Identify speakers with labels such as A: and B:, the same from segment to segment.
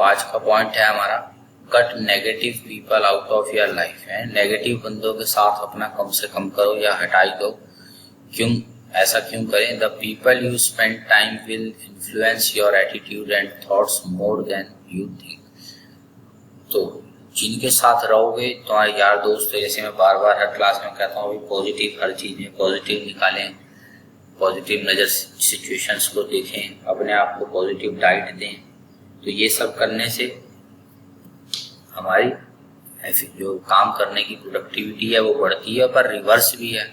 A: आज का पॉइंट है हमारा, cut negative people out of your life है। नेगेटिव बंदों के साथ अपना कम से कम करो या हटा ही दो। क्यों ऐसा क्यों करें? The people you spend time will influence your attitude and thoughts more than you think. तो जिनके साथ रहोगे तुम्हारे यार दोस्त, तो जैसे मैं बार बार हर क्लास में कहता हूँ, पॉजिटिव, हर चीज में पॉजिटिव निकालें, पॉजिटिव नजर सिचुएशंस को देखें, अपने आप को पॉजिटिव डाइट दें। तो ये सब करने से हमारी जो काम करने की प्रोडक्टिविटी है वो बढ़ती है, पर रिवर्स भी है।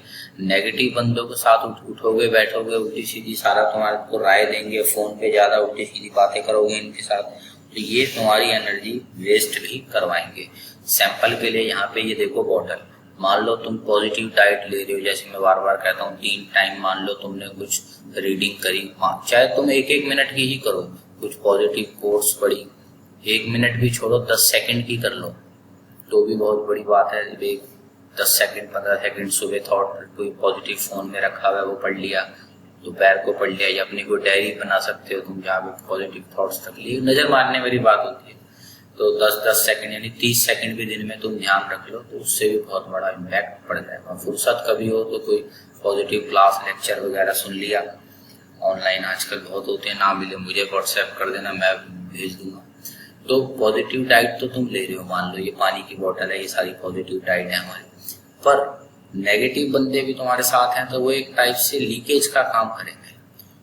A: नेगेटिव बंदों के साथ उठोगे बैठोगे, उल्टी सीधी सारा तुम्हारे को राय देंगे, फोन पे ज्यादा उल्टी सीधी बातें करोगे इनके साथ, तो ये तुम्हारी एनर्जी वेस्ट भी करवाएंगे। सैंपल के लिए यहाँ पे ये देखो बॉटल, मान लो तुम पॉजिटिव डाइट ले रहे हो, जैसे मैं बार बार कहता हूँ 3 टाइम मान लो तुमने कुछ रीडिंग करी, चाहे तुम 1-1 मिनट की ही करो, कुछ पॉजिटिव कोर्स पढ़ी, 1 मिनट भी छोड़ो, 10 सेकंड की कर लो तो भी बहुत बड़ी बात है। 10 सेकंड 15 सेकंड सुबह थॉट कोई पॉजिटिव फोन में रखा हुआ है वो पढ़ लिया, दोपहर को पढ़ लिया, या अपनी कोई डायरी बना सकते हो तुम जहाँ पे पॉजिटिव थॉट्स तक लिए, नजर मारने वाली बात होती है। तो 10-10 सेकंड यानी 30 सेकंड भी दिन में तुम ध्यान रख लो तो उससे भी बहुत बड़ा इम्पैक्ट पड़ जाएगा। फुर्सत कभी हो तो कोई पॉजिटिव क्लास लेक्चर वगैरह सुन लिया, ऑनलाइन आजकल बहुत होते हैं, ना मिले मुझे व्हाट्सएप कर देना, मैं भेज दूंगा। तो पॉजिटिव डाइट तो तुम ले रहे हो, मान लो ये पानी की बोतल है, ये सारी पॉजिटिव डाइट है हमारी, पर नेगेटिव बंदे भी तुम्हारे साथ हैं तो वो एक टाइप से लीकेज का काम करेंगे।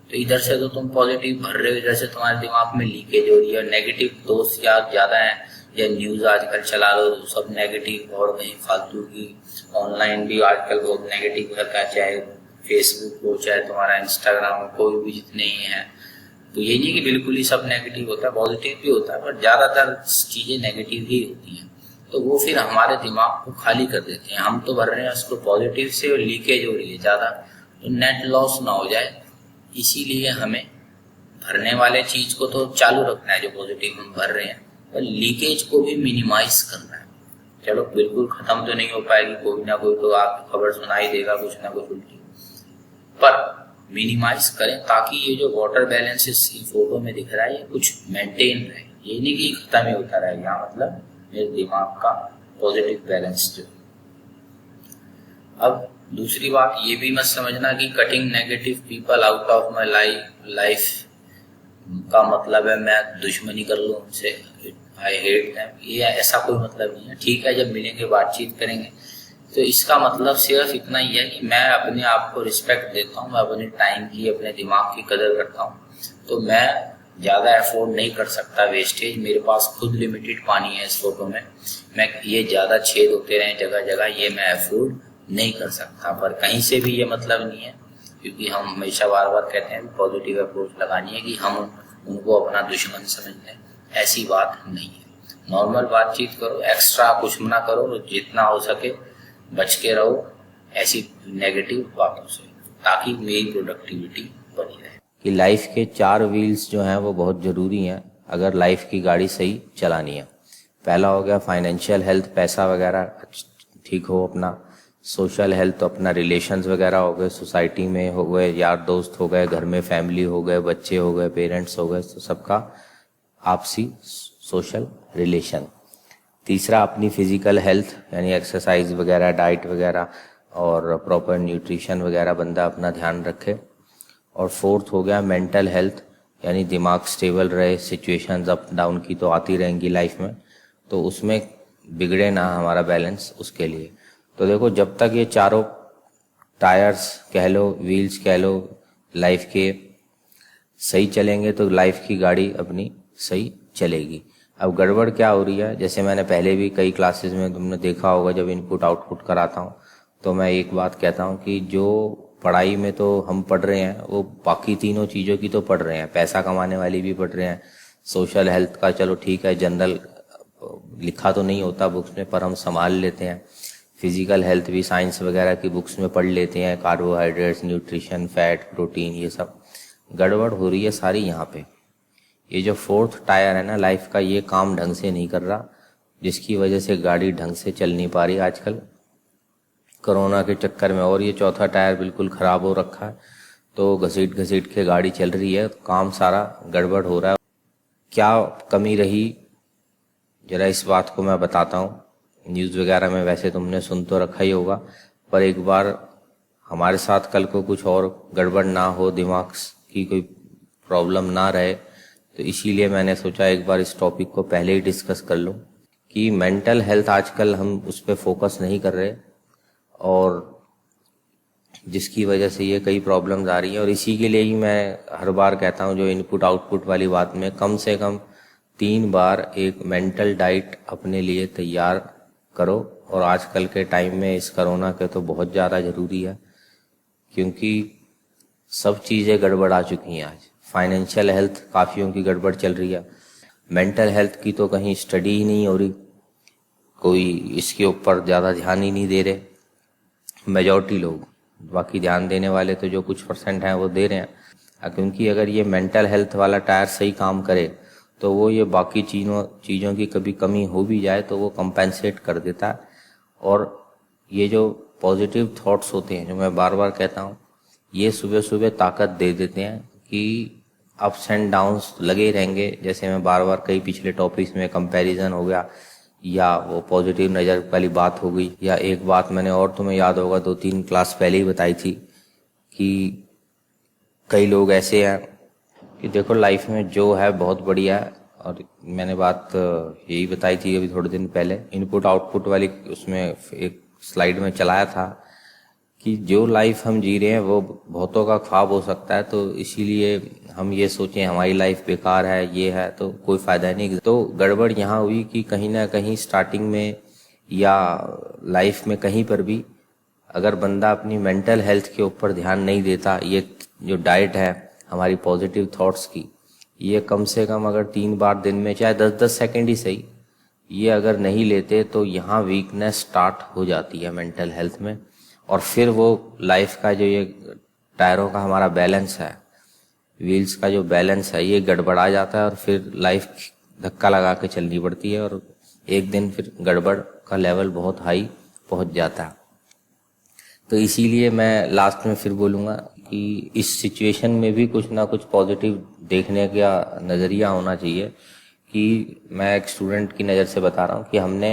A: तो इधर से तो तुम पॉजिटिव भर रहे हो, इधर से तुम्हारे दिमाग में लीकेज हो रही है, नेगेटिव दोस्त या ज्यादा है, या न्यूज आजकल चला लो सब नेगेटिव, और कहीं फालतू की ऑनलाइन भी आजकल बहुत नेगेटिव रहता है, चाहे फेसबुक हो चाहे तुम्हारा इंस्टाग्राम हो, कोई भी जितने ही है। तो ये नहीं कि बिल्कुल ही सब नेगेटिव होता है, पॉजिटिव भी होता है, पर ज्यादातर चीजें नेगेटिव ही होती हैं। तो वो फिर हमारे दिमाग को खाली कर देते हैं, हम तो भर रहे हैं उसको पॉजिटिव से और लीकेज हो रही है ज्यादा, तो नेट लॉस ना हो जाए, इसीलिए हमें भरने वाले चीज को तो चालू रखना है जो पॉजिटिव हम भर रहे हैं, पर लीकेज को भी मिनिमाइज करना है। चलो बिल्कुल खत्म तो नहीं हो पाएगी, कोई ना कोई तो आपकी खबर सुनाई देगा कुछ ना कुछ उल्टी, पर मिनिमाइज करें ताकि ये जो वाटर बैलेंस इस फोटो में दिख रहा है ये कुछ मेंटेन रहे, ये नहीं कि खत्म ही होता रहे। यहाँ मतलब मेरे दिमाग का पॉजिटिव बैलेंस जो। अब दूसरी बात ये भी मत समझना कि cutting negative people out of my life का मतलब है मैं दुश्मनी कर लूं उनसे, आई हेट देम, ये ऐसा कोई मतलब नहीं है। ठीक है, जब मिलेंगे बातचीत करेंगे तो इसका मतलब सिर्फ इतना ही है कि मैं अपने आप को रिस्पेक्ट देता हूँ, मैं अपने टाइम की अपने दिमाग की कदर करता हूँ, तो मैं ज्यादा अफोर्ड नहीं कर सकता वेस्टेज, मेरे पास खुद लिमिटेड पानी है इस फोटो में, मैं ये ज्यादा छेद होते रहे जगह जगह, ये मैं अफोर्ड नहीं कर सकता। पर कहीं से भी ये मतलब नहीं है, क्योंकि हम हमेशा बार बार कहते हैं पॉजिटिव अप्रोच लगानी है कि हम उनको अपना दुश्मन समझ लें, ऐसी बात नहीं है। नॉर्मल बातचीत करो, एक्स्ट्रा कुछ ना करो, जितना हो सके बच के रहो ऐसी नेगेटिव बातों से, ताकि मेरी प्रोडक्टिविटी बनी रहे।
B: कि लाइफ के 4 व्हील्स जो हैं वो बहुत ज़रूरी हैं अगर लाइफ की गाड़ी सही चलानी है। पहला हो गया फाइनेंशियल हेल्थ, पैसा वगैरह ठीक हो अपना, सोशल हेल्थ तो अपना रिलेशंस वगैरह हो गए, सोसाइटी में हो गए, यार दोस्त हो गए, घर में फैमिली हो गए, बच्चे हो गए, पेरेंट्स हो गए, तो सबका आपसी सोशल रिलेशन। तीसरा अपनी फिजिकल हेल्थ यानी एक्सरसाइज वगैरह, डाइट वगैरह और प्रॉपर न्यूट्रिशन वगैरह बंदा अपना ध्यान रखे। और फोर्थ हो गया मेंटल हेल्थ यानी दिमाग स्टेबल रहे, सिचुएशंस अप डाउन की तो आती रहेंगी लाइफ में, तो उसमें बिगड़े ना हमारा बैलेंस, उसके लिए। तो देखो जब तक ये चारों टायर्स कह लो, व्हील्स कह लो, लाइफ के सही चलेंगे तो लाइफ की गाड़ी अपनी सही चलेगी। अब गड़बड़ क्या हो रही है, जैसे मैंने पहले भी कई क्लासेस में तुमने देखा होगा जब इनपुट आउटपुट कराता हूँ तो मैं एक बात कहता हूँ कि जो पढ़ाई में तो हम पढ़ रहे हैं वो बाकी तीनों चीज़ों की तो पढ़ रहे हैं, पैसा कमाने वाली भी पढ़ रहे हैं, सोशल हेल्थ का चलो ठीक है जनरल लिखा तो नहीं होता बुक्स में पर हम संभाल लेते हैं, फिजिकल हेल्थ भी साइंस वगैरह की बुक्स में पढ़ लेते हैं, कार्बोहाइड्रेट्स, न्यूट्रिशन, फैट, प्रोटीन, ये सब गड़बड़ हो रही है सारी यहाँ पे। ये जो फोर्थ टायर है ना लाइफ का, ये काम ढंग से नहीं कर रहा, जिसकी वजह से गाड़ी ढंग से चल नहीं पा रही आजकल कोरोना के चक्कर में, और ये चौथा टायर बिल्कुल खराब हो रखा है, तो घसीट घसीट के गाड़ी चल रही है, काम सारा गड़बड़ हो रहा है। क्या कमी रही जरा इस बात को मैं बताता हूँ। न्यूज़ वगैरह में वैसे तुमने सुन तो रखा ही होगा, पर एक बार हमारे साथ कल को कुछ और गड़बड़ ना हो, दिमाग की कोई प्रॉब्लम ना रहे, तो इसीलिए मैंने सोचा एक बार इस टॉपिक को पहले ही डिस्कस कर लूँ कि मेंटल हेल्थ आजकल हम उस पर फोकस नहीं कर रहे, और जिसकी वजह से ये कई प्रॉब्लम्स आ रही हैं। और इसी के लिए ही मैं हर बार कहता हूँ, जो इनपुट आउटपुट वाली बात में कम से कम 3 बार एक मेंटल डाइट अपने लिए तैयार करो। और आजकल के टाइम में इस कोरोना के तो बहुत ज़्यादा ज़रूरी है, क्योंकि सब चीज़ें गड़बड़ आ चुकी हैं। आज फाइनेंशियल हेल्थ काफ़ियों की गड़बड़ चल रही है, मेंटल हेल्थ की तो कहीं स्टडी ही नहीं हो रही, कोई इसके ऊपर ज़्यादा ध्यान ही नहीं दे रहे मेजॉरिटी लोग। बाकी ध्यान देने वाले तो जो कुछ % हैं वो दे रहे हैं, क्योंकि अगर ये मेंटल हेल्थ वाला टायर सही काम करे तो वो ये बाकी चीज़ों की कभी कमी हो भी जाए तो वो कंपेंसेट कर देता है। और ये जो पॉजिटिव थॉट्स होते हैं, जो मैं बार बार कहता हूँ, ये सुबह सुबह ताकत दे देते हैं कि अप्स एंड डाउन्स लगे रहेंगे। जैसे मैं बार बार कई पिछले टॉपिक्स में कंपैरिजन हो गया, या वो पॉजिटिव नज़र वाली बात हो गई, या एक बात मैंने और तुम्हें याद होगा 2-3 क्लास पहले ही बताई थी कि कई लोग ऐसे हैं कि देखो लाइफ में जो है बहुत बढ़िया है। और मैंने बात यही बताई थी अभी थोड़े दिन पहले, इनपुट आउटपुट वाली उसमें एक स्लाइड में चलाया था कि जो लाइफ हम जी रहे हैं वो बहुतों का ख्वाब हो सकता है, तो इसीलिए हम ये सोचें हमारी लाइफ बेकार है, ये है, तो कोई फ़ायदा नहीं। तो गड़बड़ यहाँ हुई कि कहीं ना कहीं स्टार्टिंग में या लाइफ में कहीं पर भी अगर बंदा अपनी मेंटल हेल्थ के ऊपर ध्यान नहीं देता, ये जो डाइट है हमारी पॉजिटिव थॉट्स की, ये कम से कम अगर 3 बार दिन में, चाहे 10-10 सेकेंड ही सही, ये अगर नहीं लेते तो यहाँ वीकनेस स्टार्ट हो जाती है मेंटल हेल्थ में। और फिर वो लाइफ का जो ये टायरों का हमारा बैलेंस है, व्हील्स का जो बैलेंस है, ये गड़बड़ा जाता है और फिर लाइफ धक्का लगा के चलनी पड़ती है, और एक दिन फिर गड़बड़ का लेवल बहुत हाई पहुंच जाता है। तो इसीलिए मैं लास्ट में फिर बोलूँगा कि इस सिचुएशन में भी कुछ ना कुछ पॉजिटिव देखने का नज़रिया होना चाहिए। कि मैं एक स्टूडेंट की नज़र से बता रहा हूँ कि हमने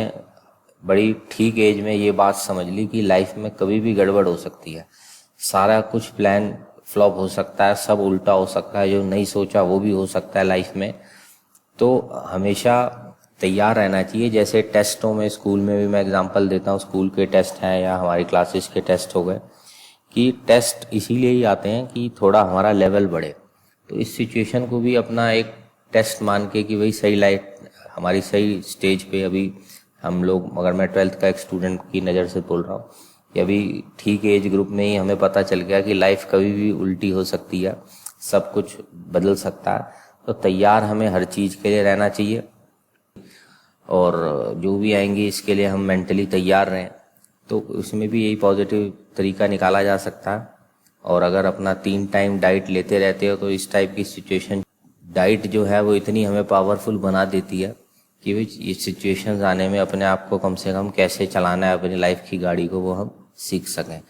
B: बड़ी ठीक एज में ये बात समझ ली कि लाइफ में कभी भी गड़बड़ हो सकती है, सारा कुछ प्लान फ्लॉप हो सकता है, सब उल्टा हो सकता है, जो नहीं सोचा वो भी हो सकता है लाइफ में। तो हमेशा तैयार रहना चाहिए। जैसे टेस्टों में, स्कूल में भी मैं एग्जांपल देता हूँ, स्कूल के टेस्ट हैं या हमारी क्लासेस के टेस्ट हो गए, कि टेस्ट इसीलिए ही आते हैं कि थोड़ा हमारा लेवल बढ़े। तो इस सिचुएशन को भी अपना एक टेस्ट मान के कि भाई सही लाइफ हमारी सही स्टेज पे अभी हम लोग, अगर मैं 12th का एक स्टूडेंट की नज़र से बोल रहा हूँ कि अभी ठीक एज ग्रुप में ही हमें पता चल गया कि लाइफ कभी भी उल्टी हो सकती है, सब कुछ बदल सकता है। तो तैयार हमें हर चीज़ के लिए रहना चाहिए, और जो भी आएंगी इसके लिए हम मेंटली तैयार रहें। तो उसमें भी यही पॉजिटिव तरीका निकाला जा सकता है। और अगर अपना 3 टाइम डाइट लेते रहते हो तो इस टाइप की सिचुएशन, डाइट जो है वो इतनी हमें पावरफुल बना देती है कि ये सिचुएशंस आने में अपने आप को कम से कम कैसे चलाना है अपनी लाइफ की गाड़ी को, वो हम सीख सकें।